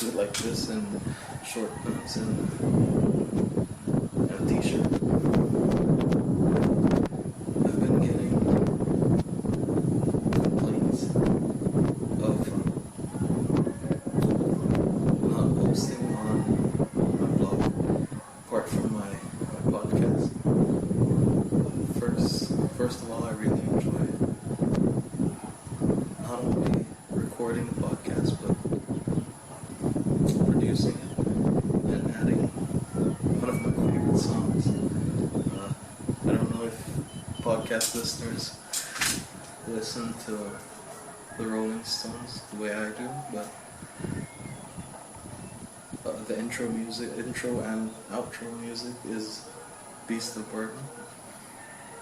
do it like this in short pants and a t-shirt. I've been getting complaints of not posting on my blog, apart from my podcast. First of all, I really enjoy not only recording the podcast, but producing it and adding one of my favorite songs. I don't know if podcast listeners listen to the Rolling Stones the way I do, but the intro and outro music is Beast of Burden,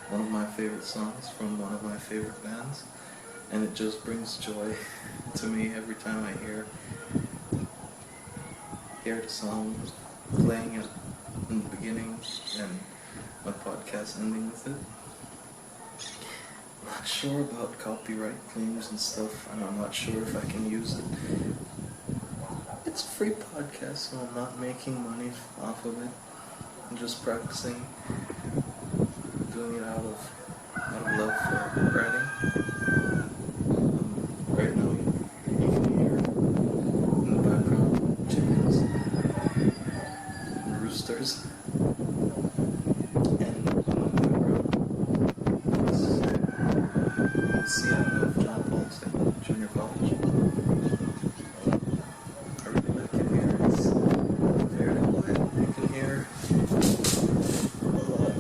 one of my favorite songs from one of my favorite bands, and it just brings joy to me every time I hear the song playing it in the beginning and my podcast ending with it. Not sure about copyright claims and stuff, and I'm not sure if I can use it. It's a free podcast, so I'm not making money off of it. I'm just practicing, doing it out of love for writing. Right now, you can hear in the background chickens and roosters, and in the background is the Seattle of John Paul State Junior College. I really like it here. It's very quiet. You can hear a lot of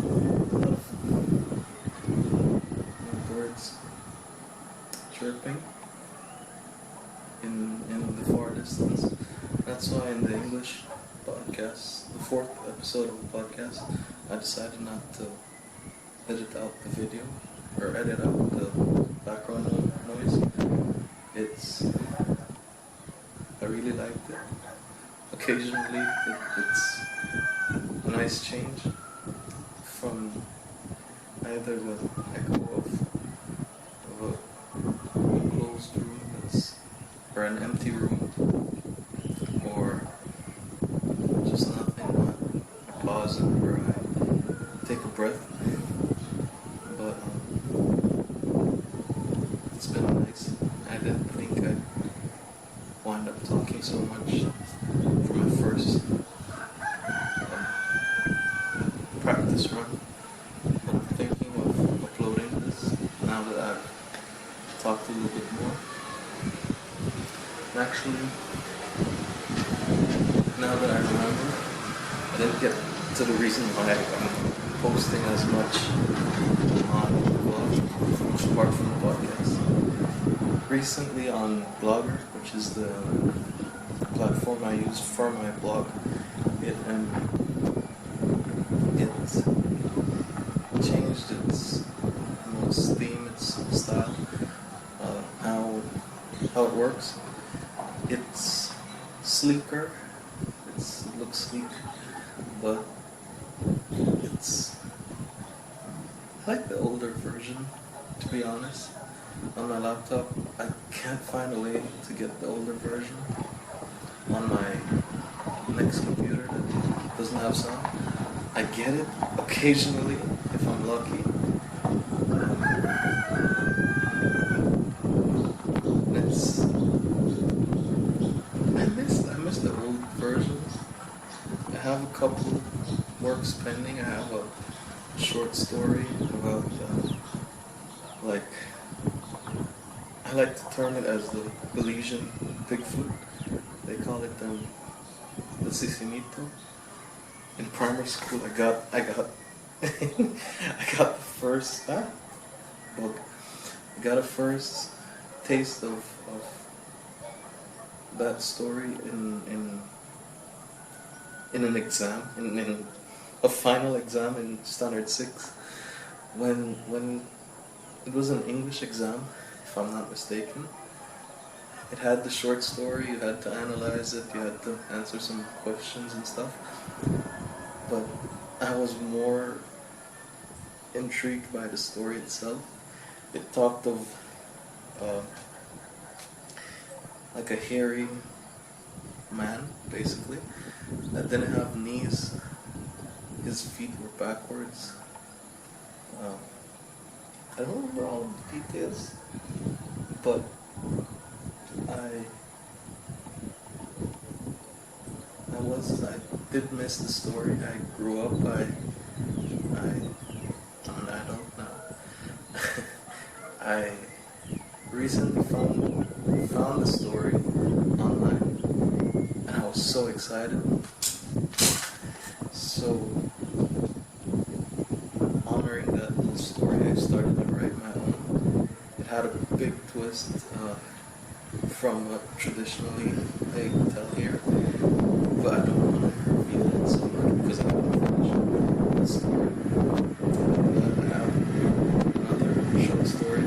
birds chirping in the far distance. That's why in the English podcast, the 4th episode of the podcast, I decided not to edit out the video or edit out the background noise. I really liked it. Occasionally it's a nice change from either the echo of a closed room or an empty room, or just nothing. I pause where I take a breath. But it's been nice. I didn't think I'd wind up talking so much for my first practice run. But I'm thinking of uploading this now that I've talked a little bit more. And actually, now that I remember, I didn't get to the reason why I'm posting as much on the blog, apart from the podcast. Recently on Blogger, which is the platform I use for my blog, it changed its theme, its style, how it works. It's sleeker. It looks sleek, but I like the older version, to be honest. On my laptop, I can't find a way to get the older version on my next computer that doesn't have sound. I get it occasionally if I'm lucky. I miss the old versions. I have a couple works pending. I have a short story about I like to term it as the Belizean Bigfoot. They call it the Sisimito. In primary school, I got I got the first book. I got a first taste of that story in an exam, in a final exam in Standard 6, when it was an English exam, if I'm not mistaken. It had the short story, you had to analyze it, you had to answer some questions and stuff. But I was more intrigued by the story itself. It talked of like a hairy man, basically, that didn't have knees. His feet were backwards. Um, I don't remember all of the details, but I I did miss the story. I grew up. I'm an adult now. I recently found the story online, and I was so excited. So, honoring that little story, I started to write my own. It had a big twist from what traditionally they tell here, but I don't want to reveal it so much because I haven't finished the story. I have another short story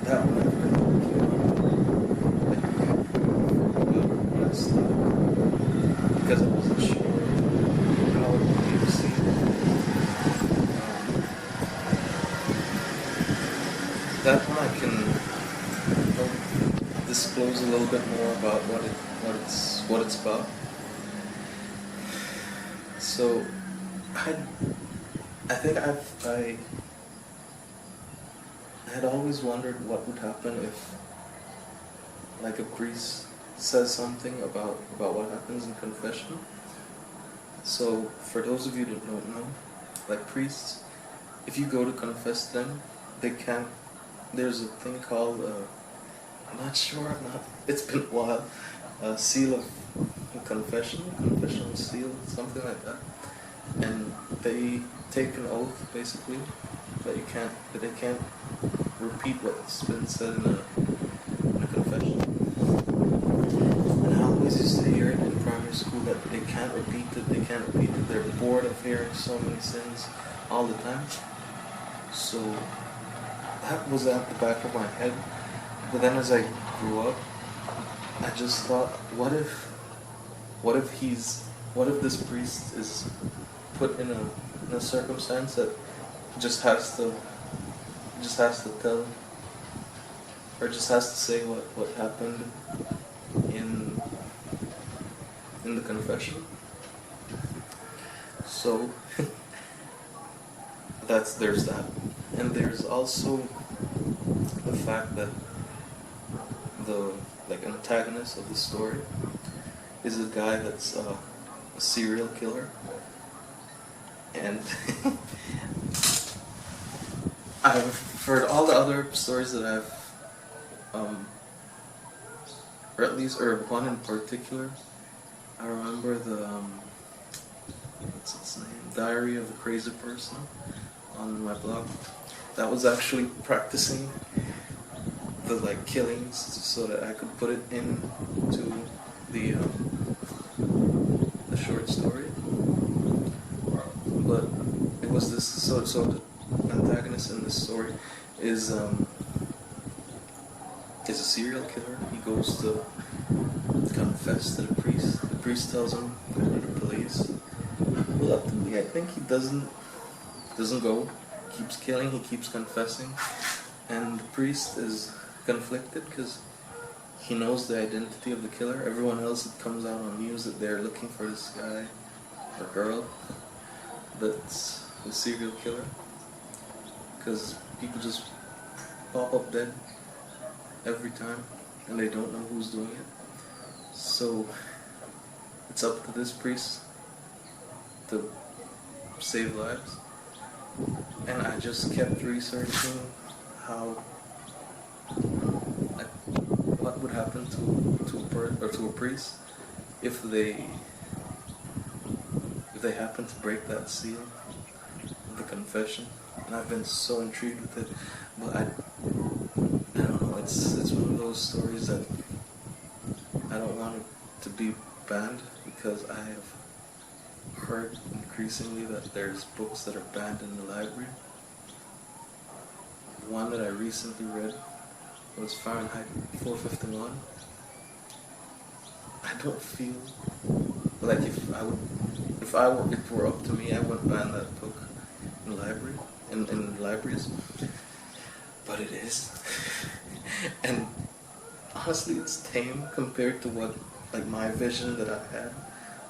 that one I've been working on, like, for a while, but I stopped because I wasn't sure how it would be received. That one I can disclose a little bit more about what it's about. So, I think I had always wondered what would happen if, like, a priest says something about what happens in confession. So, for those of you that don't know, like, priests, if you go to confess them, they can't. There's a thing called I'm not sure. It's been a while. Seal of confessional seal, something like that. And they take an oath, basically, that they can't repeat what's been said in a confession. And I always used to hear it in primary school that they can't repeat it. They're bored of hearing so many sins all the time. So that was at the back of my head. But then as I grew up, I just thought, what if this priest is put in a circumstance that just has to tell, or just has to say what happened in the confession. So there's that. And there's also the fact that the antagonist of the story is a guy that's a serial killer, and I've heard all the other stories that or one in particular. I remember the what's its name? Diary of a Crazy Person on my blog. That was actually practicing the killings so that I could put it into the short story. But it was this so the antagonist in this story is a serial killer. He goes to confess to the priest. The priest tells him to go to the police. Reluctantly, I think he doesn't go. He keeps killing. He keeps confessing, and the priest is conflicted because he knows the identity of the killer. Everyone else, it comes out on news that they're looking for this guy or girl that's the serial killer, because people just pop up dead every time and they don't know who's doing it. So it's up to this priest to save lives. And I just kept researching what would happen to a priest if they happen to break that seal of the confession. And I've been so intrigued with it, but I don't know. It's one of those stories that I don't want it to be banned, because I have heard increasingly that there's books that are banned in the library. One that I recently read was Fahrenheit 451. I don't feel like if it were up to me, I wouldn't ban that book in the library, in libraries. But it is. And honestly, it's tame compared to what like my vision that I had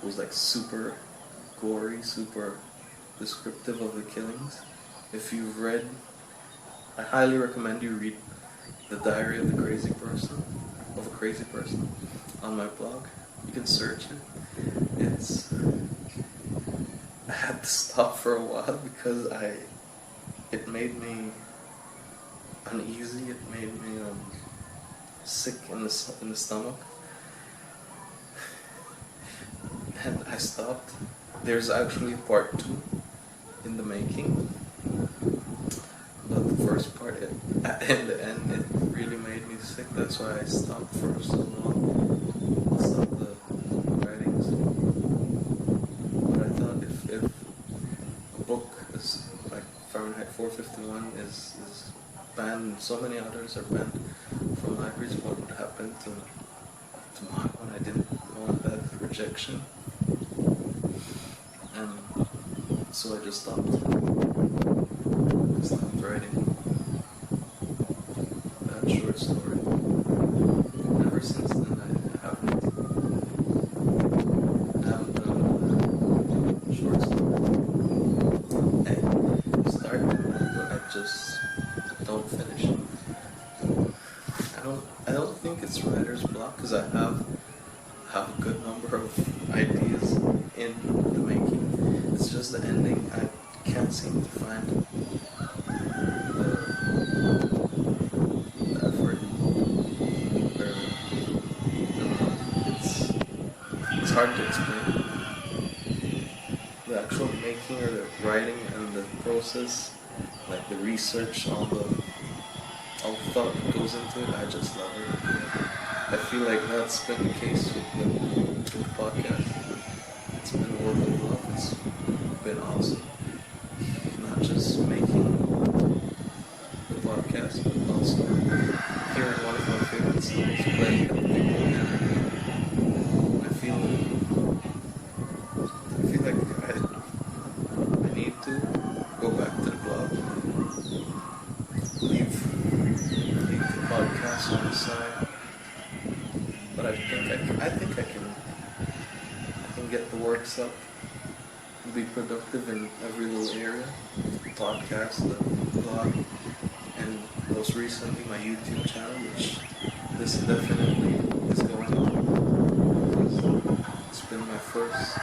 was like super gory, super descriptive of the killings. If you've read, I highly recommend you read The Diary of a Crazy Person on my blog. You can search it. It's I had to stop for a while because it made me uneasy. It made me sick in the stomach, and I stopped. There's actually part 2 in the making, but the first part, in the end, it really made me sick. That's why I stopped for so long. Stopped the writings. But I thought if a book is like Fahrenheit 451 is banned, and so many others are banned from libraries, what would happen to mine when I didn't want that rejection? And so I just stopped. I stopped writing that short story. Ever since then, I haven't done a short story. I start, but I just don't finish. I don't think it's writer's block because I have a good number of ideas in the making. It's just the ending. I can't seem to find the effort. Or, it's hard to explain. The actual making or the writing and the process, like the research, all the thought that goes into it, I just love it. I feel like that's been the case with the podcast. It's been a work of love. It's been awesome. Not just making the podcast, but also hearing one of my favorite songs played at the big band. I feel like I need to go back to the blog. Leave the podcast on the side. But I think I can get the works up and be productive in every little area. The podcast, the blog, and most recently my YouTube channel, which this definitely is going on. It's been my first